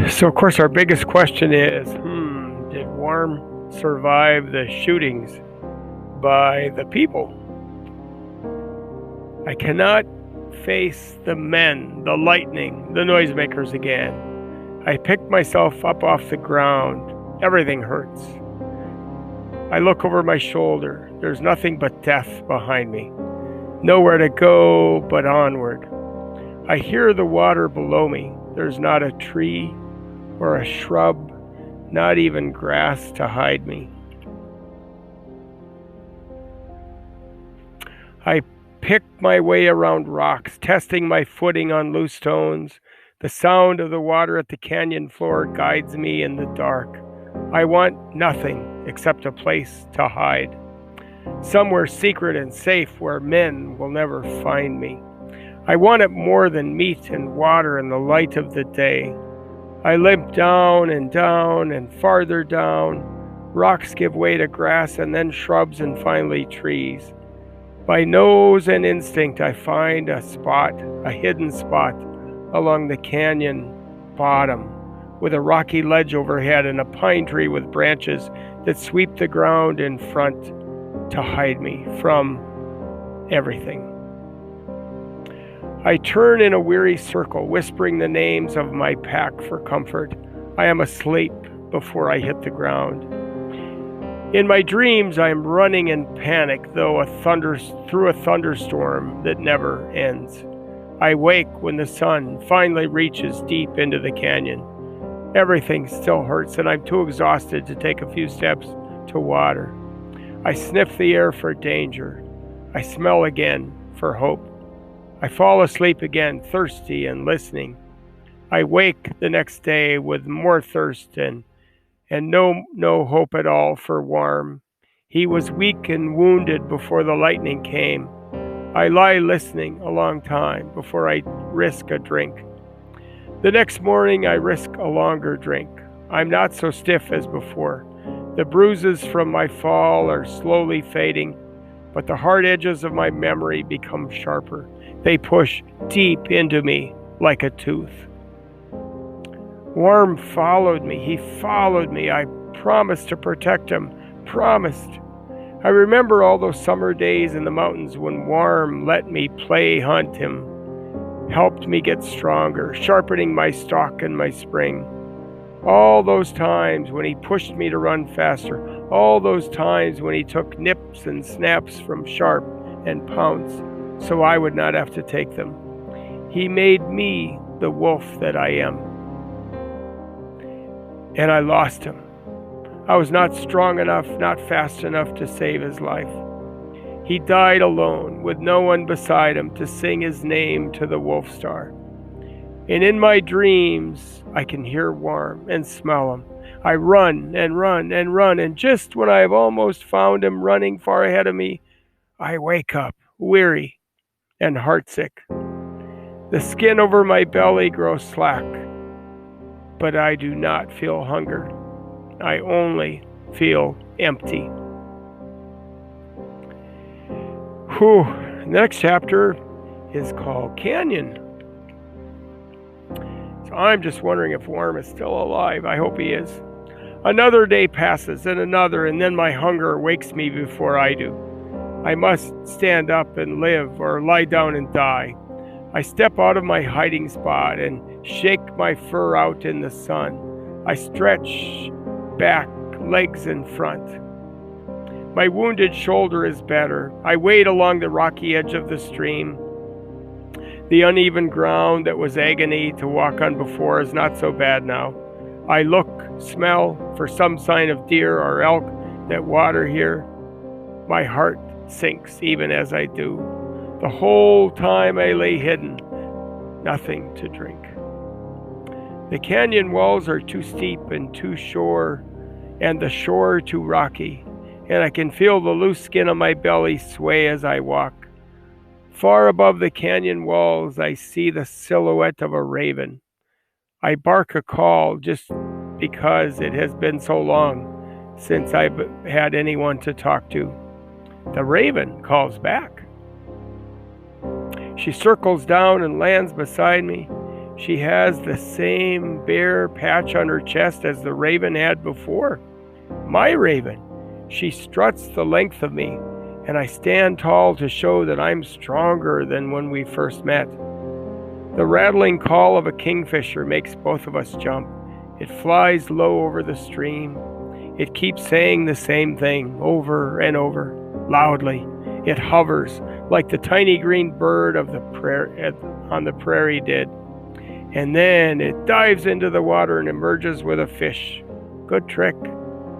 So, of course, our biggest question is, did Worm survive the shootings by the people? I cannot face the men, the lightning, the noisemakers again. I pick myself up off the ground. Everything hurts. I look over my shoulder. There's nothing but death behind me. Nowhere to go but onward. I hear the water below me. There's not a tree or a shrub, not even grass to hide me. I pick my way around rocks, testing my footing on loose stones. The sound of the water at the canyon floor guides me in the dark. I want nothing except a place to hide. Somewhere secret and safe where men will never find me. I want it more than meat and water and the light of the day. I limp down and farther down. Rocks give way to grass and then shrubs and finally trees. By nose and instinct, I find a spot, a hidden spot along the canyon bottom with a rocky ledge overhead and a pine tree with branches that sweep the ground in front to hide me from everything. I turn in a weary circle, whispering the names of my pack for comfort. I am asleep before I hit the ground. In my dreams, I am running in panic, through a thunderstorm that never ends. I wake when the sun finally reaches deep into the canyon. Everything still hurts, and I'm too exhausted to take a few steps to water. I sniff the air for danger. I smell again for hope. I fall asleep again, thirsty and listening. I wake the next day with more thirst and no hope at all for Worm. He was weak and wounded before the lightning came. I lie listening a long time before I risk a drink. The next morning I risk a longer drink. I'm not so stiff as before. The bruises from my fall are slowly fading, but the hard edges of my memory become sharper. They push deep into me like a tooth. Worm followed me. He followed me. I promised to protect him. Promised. I remember all those summer days in the mountains when Worm let me play hunt him, helped me get stronger, sharpening my stalk and my spring. All those times when he pushed me to run faster. All those times when he took nips and snaps from sharp and pounce so I would not have to take them. He made me the wolf that I am. And I lost him. I was not strong enough, not fast enough to save his life. He died alone, with no one beside him to sing his name to the wolf star. And in my dreams, I can hear Worm and smell him. I run and run and run, and just when I have almost found him running far ahead of me, I wake up, weary and heartsick. The skin over my belly grows slack, but I do not feel hunger. I only feel empty. Next chapter is called Canyon. So I'm just wondering if Worm is still alive. I hope he is. Another day passes and another, and then my hunger wakes me before I do. I must stand up and live or lie down and die. I step out of my hiding spot and shake my fur out in the sun. I stretch back, legs in front. My wounded shoulder is better. I wade along the rocky edge of the stream. The uneven ground that was agony to walk on before is not so bad now. I look, smell for some sign of deer or elk that water here. My heart sinks even as I do. The whole time I lay hidden, nothing to drink. The canyon walls are too steep and too shore, and the shore too rocky, and I can feel the loose skin on my belly sway as I walk. Far above the canyon walls, I see the silhouette of a raven. I bark a call just because it has been so long since I've had anyone to talk to. The raven calls back. She circles down and lands beside me. She has the same bare patch on her chest as the raven had before. My raven. She struts the length of me, and I stand tall to show that I'm stronger than when we first met. The rattling call of a kingfisher makes both of us jump. It flies low over the stream. It keeps saying the same thing over and over, loudly. It hovers like the tiny green bird of the on the prairie did. And then it dives into the water and emerges with a fish. Good trick.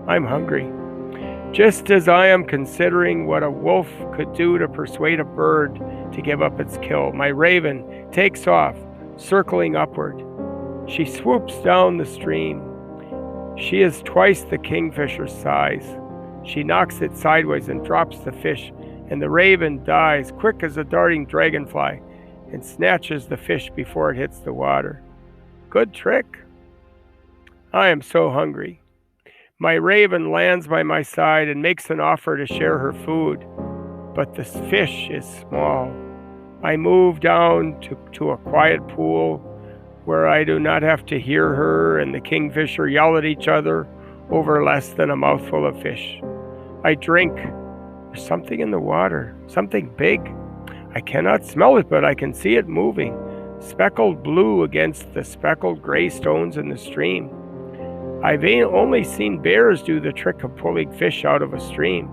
I'm hungry. Just as I am considering what a wolf could do to persuade a bird to give up its kill, my raven takes off, circling upward. She swoops down the stream. She is twice the kingfisher's size. She knocks it sideways and drops the fish, and the raven dies quick as a darting dragonfly and snatches the fish before it hits the water. Good trick. I am so hungry. My raven lands by my side and makes an offer to share her food, but the fish is small. I move down to a quiet pool where I do not have to hear her and the kingfisher yell at each other over less than a mouthful of fish. I drink. There's something in the water, something big. I cannot smell it, but I can see it moving, speckled blue against the speckled gray stones in the stream. I've only seen bears do the trick of pulling fish out of a stream.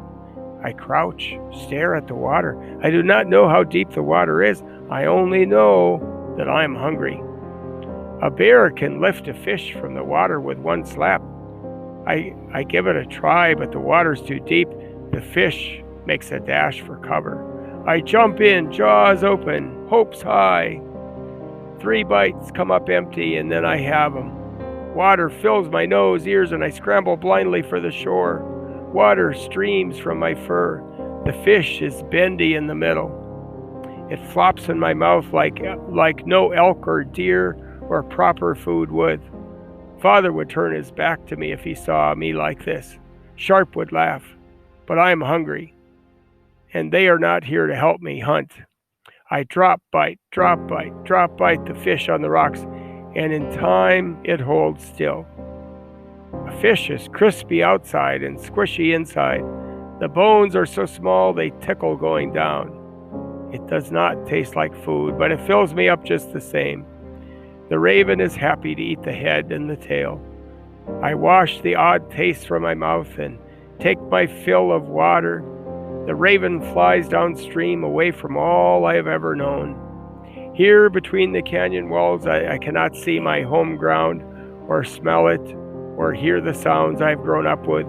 I crouch, stare at the water. I do not know how deep the water is. I only know that I am hungry. A bear can lift a fish from the water with one slap. I give it a try, but the water's too deep. The fish makes a dash for cover. I jump in, jaws open, hopes high. 3 bites come up empty, and then I have them. Water fills my nose, ears, and I scramble blindly for the shore. Water streams from my fur. The fish is bendy in the middle. It flops in my mouth like no elk or deer or proper food would. Father would turn his back to me if he saw me like this. Sharp would laugh, but I am hungry, and they are not here to help me hunt. I drop bite the fish on the rocks, and in time it holds still. A fish is crispy outside and squishy inside. The bones are so small they tickle going down. It does not taste like food, but it fills me up just the same. The raven is happy to eat the head and the tail. I wash the odd taste from my mouth and take my fill of water. The raven flies downstream away from all I have ever known. Here between the canyon walls, I cannot see my home ground or smell it or hear the sounds I've grown up with.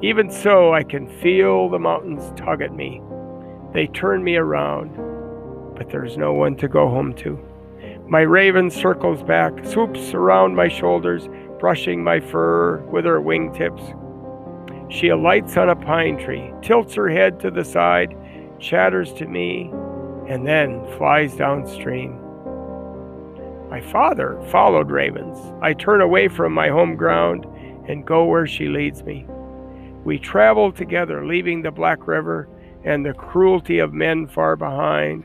Even so, I can feel the mountains tug at me. They turn me around, but there's no one to go home to. My raven circles back, swoops around my shoulders, brushing my fur with her wingtips. She alights on a pine tree, tilts her head to the side, chatters to me, and then flies downstream. My father followed ravens. I turn away from my home ground and go where she leads me. We travel together, leaving the Black River and the cruelty of men far behind,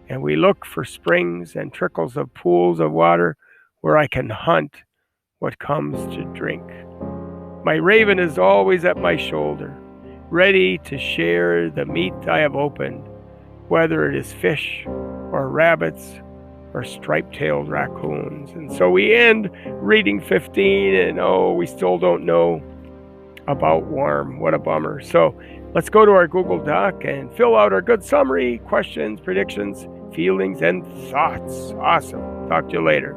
and we look for springs and trickles of pools of water where I can hunt what comes to drink. My raven is always at my shoulder, ready to share the meat I have opened, whether it is fish or rabbits or striped-tailed raccoons. And so we end reading 15, and we still don't know about worm. What a bummer. So let's go to our Google Doc and fill out our good summary, questions, predictions, feelings, and thoughts. Awesome. Talk to you later.